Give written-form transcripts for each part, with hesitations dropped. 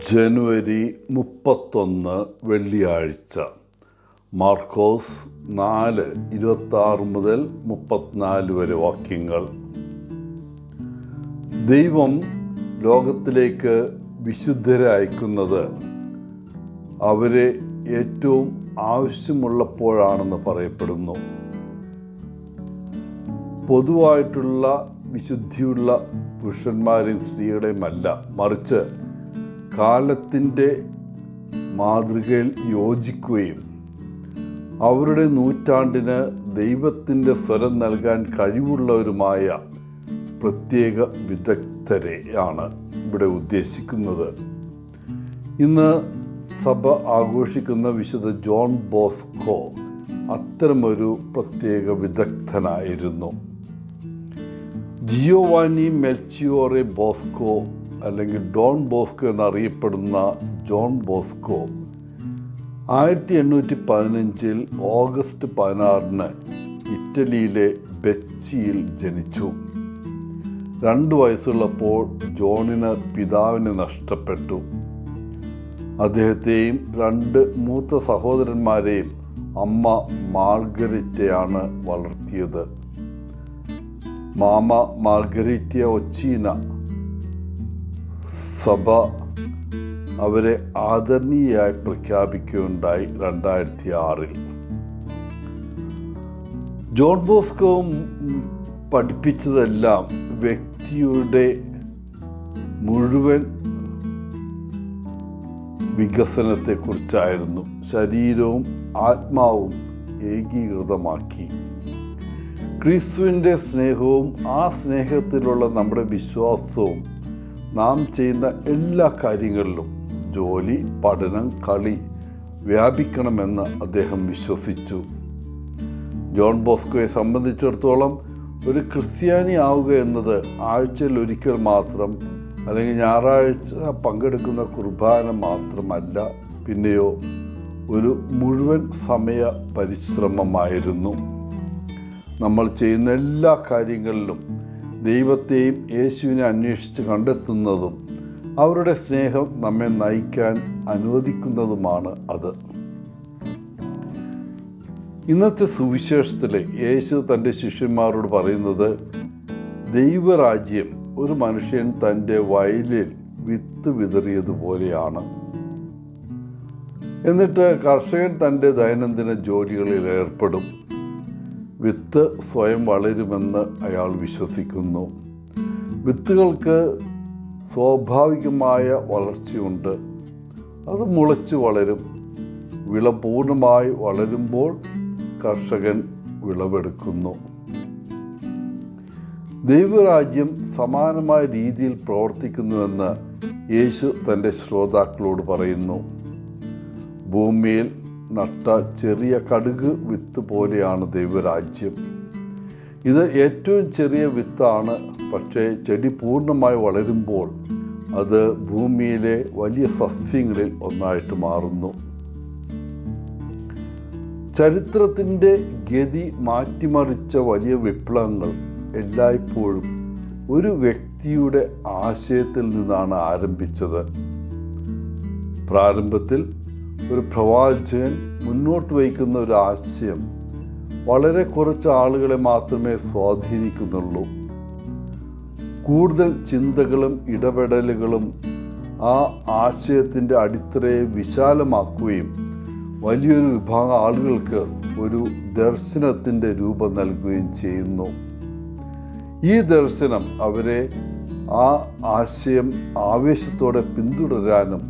ജനുവരി 31 വെള്ളിയാഴ്ച. മാർക്കോസ് 4:26 മുതൽ 34 വരെ വാക്യങ്ങൾ. ദൈവം ലോകത്തിലേക്ക് വിശുദ്ധരെ അയക്കുന്നത് അവരെ ഏറ്റവും ആവശ്യമുള്ളപ്പോഴാണെന്ന് പറയപ്പെടുന്നു. പൊതുവായിട്ടുള്ള വിശുദ്ധിയുള്ള പുരുഷന്മാരെയും സ്ത്രീകളെയുമല്ല, മറിച്ച് കാലത്തിൻ്റെ മാതൃകയിൽ യോജിക്കുകയും അവരുടെ നൂറ്റാണ്ടിന് ദൈവത്തിൻ്റെ സ്വരം നൽകാൻ കഴിവുള്ളവരുമായ പ്രത്യേക വിദഗ്ധരെയാണ് ഇവിടെ ഉദ്ദേശിക്കുന്നത്. ഇന്ന് സഭ ആഘോഷിക്കുന്ന വിശുദ്ധ ജോൺ ബോസ്കോ അത്തരമൊരു പ്രത്യേക വിദഗ്ധനായിരുന്നു. ജിയോവാനി മെൽച്ചിയോറെ ബോസ്കോ അല്ലെങ്കിൽ ഡോൺ ബോസ്കോ എന്നറിയപ്പെടുന്ന ജോൺ ബോസ്കോ 1815 ഓഗസ്റ്റ് 16 ഇറ്റലിയിലെ ബെച്ചിയിൽ ജനിച്ചു. 2 വയസ്സുള്ളപ്പോൾ ജോണിന് പിതാവിനെ നഷ്ടപ്പെട്ടു. അദ്ദേഹത്തെയും 2 മൂത്ത സഹോദരന്മാരെയും അമ്മ മാർഗരിറ്റയാണ് വളർത്തിയത്. മാമ മാർഗരിറ്റ ഒച്ചീന സഭ അവരെ ആദരണീയയായി പ്രഖ്യാപിക്കുകയുണ്ടായി 2006. ജോൺ ബോസ്കോ പഠിപ്പിച്ചതെല്ലാം വ്യക്തിയുടെ മുഴുവൻ വികസനത്തെക്കുറിച്ചായിരുന്നു. ശരീരവും ആത്മാവും ഏകീകൃതമാക്കി. ക്രിസ്തുവിൻ്റെ സ്നേഹവും ആ സ്നേഹത്തിലുള്ള നമ്മുടെ വിശ്വാസവും നാം ചെയ്യുന്ന എല്ലാ കാര്യങ്ങളിലും, ജോലി, പഠനം, കളി വ്യാപിക്കണമെന്ന് അദ്ദേഹം വിശ്വസിച്ചു. ജോൺ ബോസ്കോയെ സംബന്ധിച്ചിടത്തോളം ഒരു ക്രിസ്ത്യാനി ആവുക എന്നത് ആഴ്ചയിൽ ഒരിക്കൽ മാത്രം അല്ലെങ്കിൽ ഞായറാഴ്ച പങ്കെടുക്കുന്ന കുർബാന മാത്രമല്ല, പിന്നെയോ ഒരു മുഴുവൻ സമയ പരിശ്രമമായിരുന്നു. നമ്മൾ ചെയ്യുന്ന എല്ലാ കാര്യങ്ങളിലും ദൈവത്തെയും യേശുവിനെ അന്വേഷിച്ച് കണ്ടെത്തുന്നതും അവരുടെ സ്നേഹം നമ്മെ നയിക്കാൻ അനുവദിക്കുന്നതുമാണ് അത്. ഇന്നത്തെ സുവിശേഷത്തിലെ യേശു തൻ്റെ ശിഷ്യന്മാരോട് പറയുന്നത്, ദൈവരാജ്യം ഒരു മനുഷ്യൻ തൻ്റെ വയലിൽ വിത്ത് വിതറിയതുപോലെയാണ്. എന്നിട്ട് കർഷകൻ തൻ്റെ ദൈനംദിന ജോലികളിൽ ഏർപ്പെടും. വിത്ത് സ്വയം വളരുമെന്ന് അയാൾ വിശ്വസിക്കുന്നു. വിത്തുകൾക്ക് സ്വാഭാവികമായ വളർച്ചയുണ്ട്. അത് മുളച്ചു വളരും. വിള പൂർണ്ണമായി വളരുമ്പോൾ കർഷകൻ വിളവെടുക്കുന്നു. ദൈവരാജ്യം സമാനമായ രീതിയിൽ പ്രവർത്തിക്കുന്നുവെന്ന് യേശു തൻ്റെ ശ്രോതാക്കളോട് പറയുന്നു. ഭൂമിയിൽ നട്ട ചെറിയ കടുക് വിത്ത് പോലെയാണ് ദൈവരാജ്യം. ഇത് ഏറ്റവും ചെറിയ വിത്താണ്, പക്ഷേ ചെടി പൂർണ്ണമായി വളരുമ്പോൾ അത് ഭൂമിയിലെ വലിയ സസ്യങ്ങളിൽ ഒന്നായിട്ട് മാറുന്നു. ചരിത്രത്തിൻ്റെ ഗതി മാറ്റിമറിച്ച വലിയ വിപ്ലവങ്ങൾ എല്ലായ്പ്പോഴും ഒരു വ്യക്തിയുടെ ആശയത്തിൽ നിന്നാണ് ആരംഭിച്ചത്. പ്രാരംഭത്തിൽ ഒരു പ്രവാചകൻ മുന്നോട്ട് വയ്ക്കുന്ന ഒരു ആശയം വളരെ കുറച്ച് ആളുകളെ മാത്രമേ സ്വാധീനിക്കുന്നുള്ളൂ. കൂടുതൽ ചിന്തകളും ഇടപെടലുകളും ആ ആശയത്തിൻ്റെ അടിത്തറയെ വിശാലമാക്കുകയും വലിയൊരു വിഭാഗം ആളുകൾക്ക് ഒരു ദർശനത്തിൻ്റെ രൂപം നൽകുകയും ചെയ്യുന്നു. ഈ ദർശനം അവരെ ആ ആശയം ആവേശത്തോടെ പിന്തുടരാനും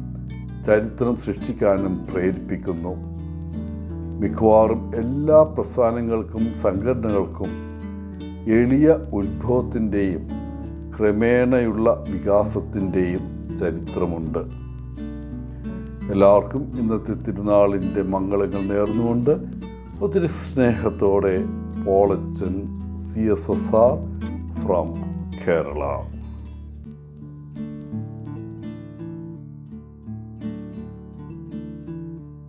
ചരിത്രം സൃഷ്ടിക്കാനും പ്രേരിപ്പിക്കുന്നു. മിക്കവാറും എല്ലാ പ്രസ്ഥാനങ്ങൾക്കും സംഘടനകൾക്കും എളിയ ഉത്ഭവത്തിൻ്റെയും ക്രമേണയുള്ള വികാസത്തിൻ്റെയും ചരിത്രമുണ്ട്. എല്ലാവർക്കും ഇന്നത്തെ തിരുനാളിൻ്റെ മംഗളങ്ങൾ നേർന്നുകൊണ്ട് ഒത്തിരി സ്നേഹത്തോടെ പോളച്ചൻ CSSR ഫ്രം കേരള.